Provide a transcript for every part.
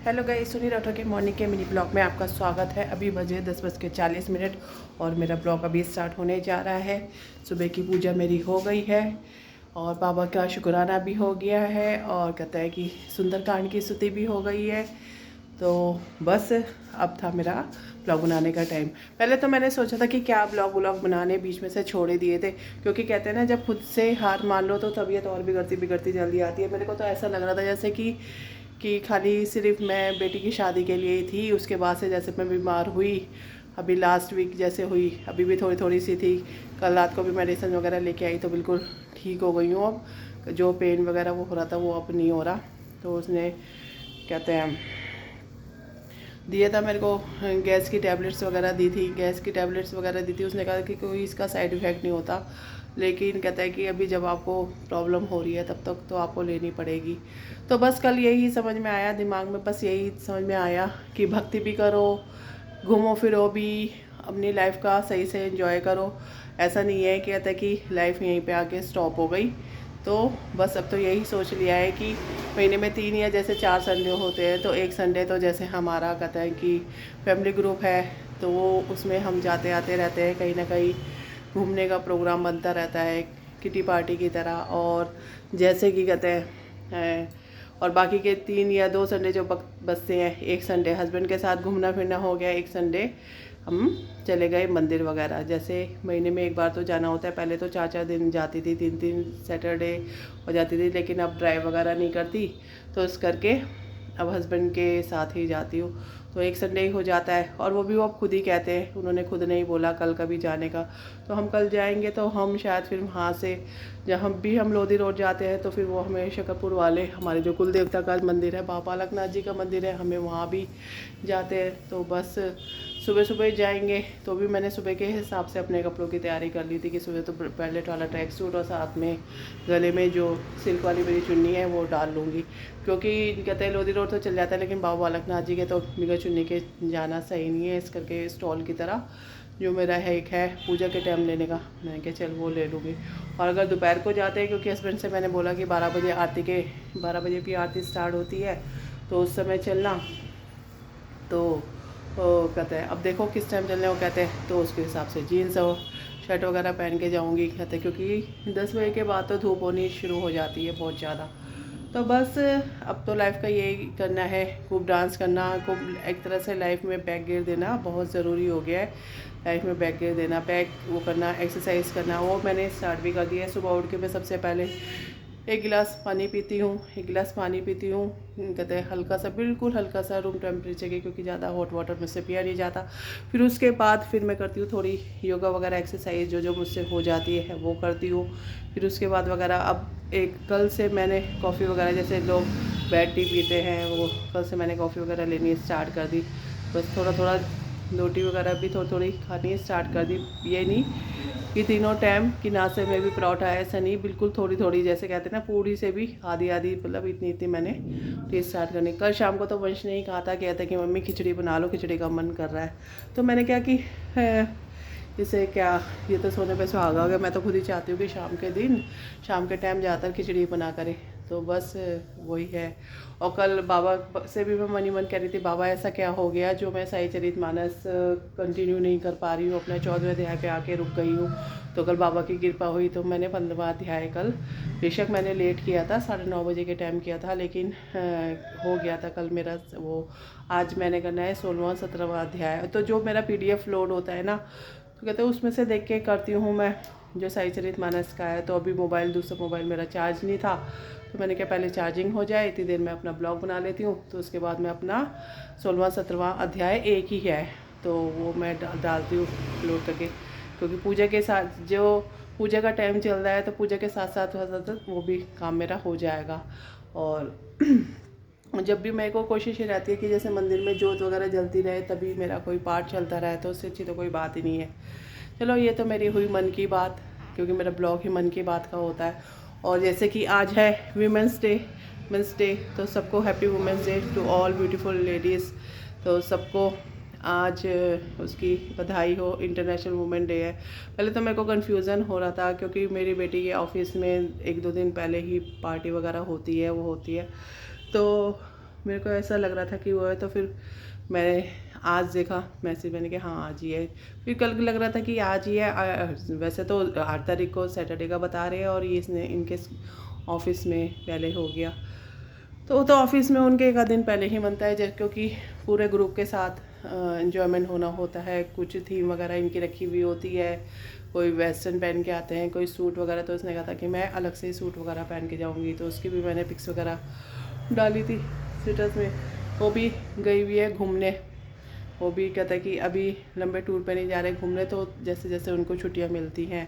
Hello guys, सुनी राठौर के morning के मिनी ब्लॉग में आपका स्वागत है। अभी बजे 10:40 और मेरा ब्लॉग अभी स्टार्ट होने जा रहा है। सुबह की पूजा मेरी हो गई है और बाबा का शुक्राना भी हो गया है और कहता है कि सुंदरकांड की स्तुति भी हो गई है। तो बस अब था मेरा ब्लॉग बनाने का टाइम। पहले तो मैंने सोचा था कि क्या ब्लॉग बनाने बीच में से छोड़ ही दिए थे, क्योंकि कहते हैं ना जब खुद से हार मान लो तो तबीयत और बिगड़ती जल्दी आती है। मेरे को तो ऐसा लग रहा था जैसे कि खाली सिर्फ मैं बेटी की शादी के लिए ही थी। उसके बाद से जैसे मैं बीमार हुई, अभी लास्ट वीक जैसे हुई, अभी भी थोड़ी थोड़ी सी थी। कल रात को भी मेडिसिन वगैरह लेके आई तो बिल्कुल ठीक हो गई हूँ। अब जो पेन वगैरह वो हो रहा था वो अब नहीं हो रहा। तो उसने कहते हैं दिया था मेरे को, गैस की टैबलेट्स वगैरह दी थी, उसने कहा कि कोई इसका साइड इफ़ेक्ट नहीं होता, लेकिन कहता है कि अभी जब आपको प्रॉब्लम हो रही है तब तक तो आपको लेनी पड़ेगी। तो बस कल यही समझ में आया, दिमाग में बस यही समझ में आया कि भक्ति भी करो, घूमो फिरो भी, अपनी लाइफ का सही से एंजॉय करो। ऐसा नहीं है कि कहता है कि लाइफ यहीं पे आके स्टॉप हो गई। तो बस अब तो यही सोच लिया है कि महीने में 3 या जैसे 4 संडे होते हैं तो एक संडे तो जैसे हमारा कहता है कि फैमिली ग्रुप है तो वो उसमें हम जाते आते रहते हैं, कहीं ना कहीं घूमने का प्रोग्राम बनता रहता है किटी पार्टी की तरह। और जैसे कि कहते हैं और बाकी के 3 या 2 संडे जो बचते हैं, एक संडे हस्बैंड के साथ घूमना फिरना हो गया, एक संडे हम चले गए मंदिर वगैरह। जैसे महीने में एक बार तो जाना होता है, पहले तो 4-4 दिन जाती थी, 3-3 सैटरडे हो जाती थी, लेकिन अब ड्राइव वगैरह नहीं करती तो इस करके अब हस्बैंड के साथ ही जाती हूँ। तो एक संडे ही हो जाता है और वो भी वो अब खुद ही कहते हैं, उन्होंने खुद नहीं बोला कल कभी जाने का। तो हम कल जाएंगे तो हम शायद फिर वहाँ से जब हम लोधी रोड जाते हैं तो फिर वो हमें शकरपुर वाले हमारे जो कुल देवता का मंदिर है, बाबा बालकनाथ जी का मंदिर है, हमें वहाँ भी जाते हैं। तो बस सुबह सुबह जाएंगे। तो भी मैंने सुबह के हिसाब से अपने कपड़ों की तैयारी कर ली थी कि सुबह तो पैलेट वाला ट्रैक सूट और साथ में गले में जो सिल्क वाली मेरी चुन्नी है वो डाल लूँगी, क्योंकि कहते हैं लोधी रोड तो चल जाता है लेकिन बाबा बालकनाथ जी के तो बिना चुन्नी के जाना सही नहीं है। इस करके स्टॉल की तरह जो मेरा है एक है पूजा के टाइम लेने का, मैंने कहा चल वो ले लूँगी। और अगर दोपहर को जाते हैं, क्योंकि हस्बैंड से मैंने बोला कि 12 बजे की आरती स्टार्ट होती है तो उस समय चलना। तो वो कहते हैं अब देखो किस टाइम चलने, वो कहते हैं तो उसके हिसाब से जीन्स और शर्ट वगैरह पहन के जाऊंगी। कहते हैं क्योंकि 10 बजे के बाद तो धूप होनी शुरू हो जाती है बहुत ज़्यादा। तो बस अब तो लाइफ का यही करना है, खूब डांस करना, खूब एक तरह से लाइफ में बैक गियर देना बहुत ज़रूरी हो गया है। लाइफ में बैक गियर देना, बैक वो करना, एक्सरसाइज करना, वो मैंने स्टार्ट भी कर दिया है। सुबह उठ के मैं सबसे पहले एक गिलास पानी पीती हूँ, कहते हैं हल्का सा, बिल्कुल हल्का सा रूम टेम्परेचर के, क्योंकि ज़्यादा हॉट वाटर मुझसे पिया नहीं जाता। फिर उसके बाद फिर मैं करती हूँ थोड़ी योगा वगैरह एक्सरसाइज जो जो मुझसे हो जाती है वो करती हूँ। फिर उसके बाद वगैरह अब एक कल से मैंने कॉफ़ी वगैरह, जैसे लोग बेड टी पीते हैं, वो कल से मैंने कॉफ़ी वगैरह लेनी स्टार्ट कर दी। बस थोड़ा थोड़ा रोटी वगैरह भी थोड़ी थोड़ी खानी स्टार्ट कर दी। ये नहीं कि तीनों टाइम कि नाश्ते में भी परोठा है, ऐसा नहीं, बिल्कुल थोड़ी थोड़ी, जैसे कहते हैं ना पूड़ी से भी आधी आधी, मतलब इतनी इतनी मैंने टेस्ट स्टार्ट करनी। कल शाम को तो वंश ने ही कहा था, कहता कि मम्मी खिचड़ी बना लो, खिचड़ी का मन कर रहा है। तो मैंने क्या कि इसे क्या, ये तो सोने पे सुहागा हो गया। मैं तो खुद ही चाहती हूँ कि शाम के टाइम ज़्यादातर खिचड़ी बना करे। तो बस वही है। और कल बाबा से भी मैं मन ही मन कह रही थी, बाबा ऐसा क्या हो गया जो मैं साईचरितमानस कंटिन्यू नहीं कर पा रही हूँ, अपने 14वें अध्याय पे आके रुक गई हूँ। तो कल बाबा की कृपा हुई तो मैंने 15वां अध्याय कल, बेशक मैंने लेट किया था, 9:30 बजे के टाइम किया था, लेकिन हो गया था कल मेरा वो। आज मैंने करना है 16वां 17वां अध्याय। तो जो मेरा PDF लोड होता है ना, तो कहते हैं उसमें से देख के करती हूँ मैं, जो साईचरितमानस का है। तो अभी दूसरा मोबाइल मेरा चार्ज नहीं था, तो मैंने कहा पहले चार्जिंग हो जाए, इतनी देर में अपना ब्लॉग बना लेती हूँ। तो उसके बाद मैं अपना 16वां 17वां अध्याय एक ही है तो वो मैं डालती हूँ लोड करके, क्योंकि पूजा के साथ जो पूजा का टाइम चल रहा है तो पूजा के साथ साथ वो भी काम मेरा हो जाएगा। और जब भी मेरे को कोशिश ये रहती है कि जैसे मंदिर में जोत वगैरह जलती रहे, तभी मेरा कोई पाठ चलता रहे, तो उससे अच्छी तो कोई बात ही नहीं है। चलो ये तो मेरी हुई मन की बात, क्योंकि मेरा ब्लॉग ही मन की बात का होता है। और जैसे कि आज है वुमेंस डे, तो सबको happy women's day to all beautiful ladies. तो सबको आज उसकी बधाई हो, इंटरनेशनल वुमेन डे है। पहले तो मेरे को कन्फ्यूज़न हो रहा था, क्योंकि मेरी बेटी के ऑफिस में 1-2 दिन पहले ही पार्टी वगैरह होती है, तो मेरे को ऐसा लग रहा था कि वो है, तो फिर मैंने आज देखा मैसेज, मैंने कहा हाँ आज ही है। फिर कल लग रहा था कि आज ही है। वैसे तो 8 तारीख को सैटरडे का बता रहे हैं, और ये इसने इनके ऑफिस में पहले हो गया। तो ऑफिस में उनके एक आध दिन पहले ही बनता है, क्योंकि पूरे ग्रुप के साथ एंजॉयमेंट होना होता है। कुछ थीम वगैरह इनकी रखी हुई होती है, कोई वेस्टर्न पहन के आते हैं, कोई सूट वगैरह। तो उसने कहा था कि मैं अलग से ही सूट वगैरह पहन के जाऊंगी, तो उसकी भी मैंने पिक्स वगैरह डाली थी स्टेटस में। वो भी गई हुई है घूमने। वो भी कहता है कि अभी लंबे टूर पे नहीं जा रहे घूमने, तो जैसे जैसे उनको छुट्टियां मिलती हैं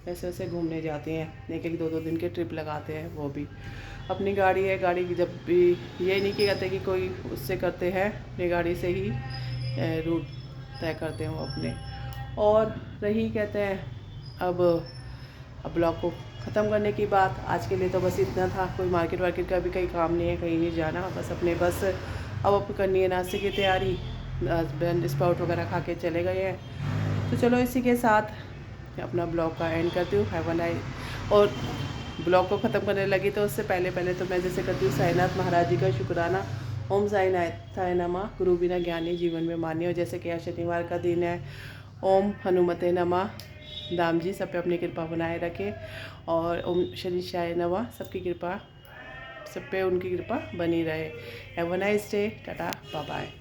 वैसे वैसे घूमने जाते हैं। एक एक 2 दिन के ट्रिप लगाते हैं। वो भी अपनी गाड़ी है, गाड़ी की जब भी ये नहीं कि कहते कि कोई उससे करते हैं, अपनी गाड़ी से ही रूट तय करते हैं वो अपने। और रही कहते हैं अब ब्लॉग को ख़त्म करने की बात, आज के लिए तो बस इतना था। कोई मार्केट वार्केट का भी कहीं काम नहीं है, कहीं नहीं जाना, बस अब करनी है नाश्ते की तैयारी। हस्बैंड स्प्राउट वगैरह खा के चले गए हैं। तो चलो इसी के साथ अपना ब्लॉग का एंड करती हूँ। Have a nice. और ब्लॉग को ख़त्म करने लगी तो उससे पहले तो मैं जैसे करती हूँ साईनाथ महाराज जी का शुक्राना। ओम साईनाथाय नमः, गुरु बिना ज्ञानी जीवन में मान्य हो। जैसे कि आज शनिवार का दिन है, ओम हनुमते नमः, राम जी सब पे अपनी कृपा बनाए रखे। और ओम शनिशाय नमः, सबकी कृपा, सब पे उनकी कृपा बनी रहे। Have a nice day. Tata bye bye.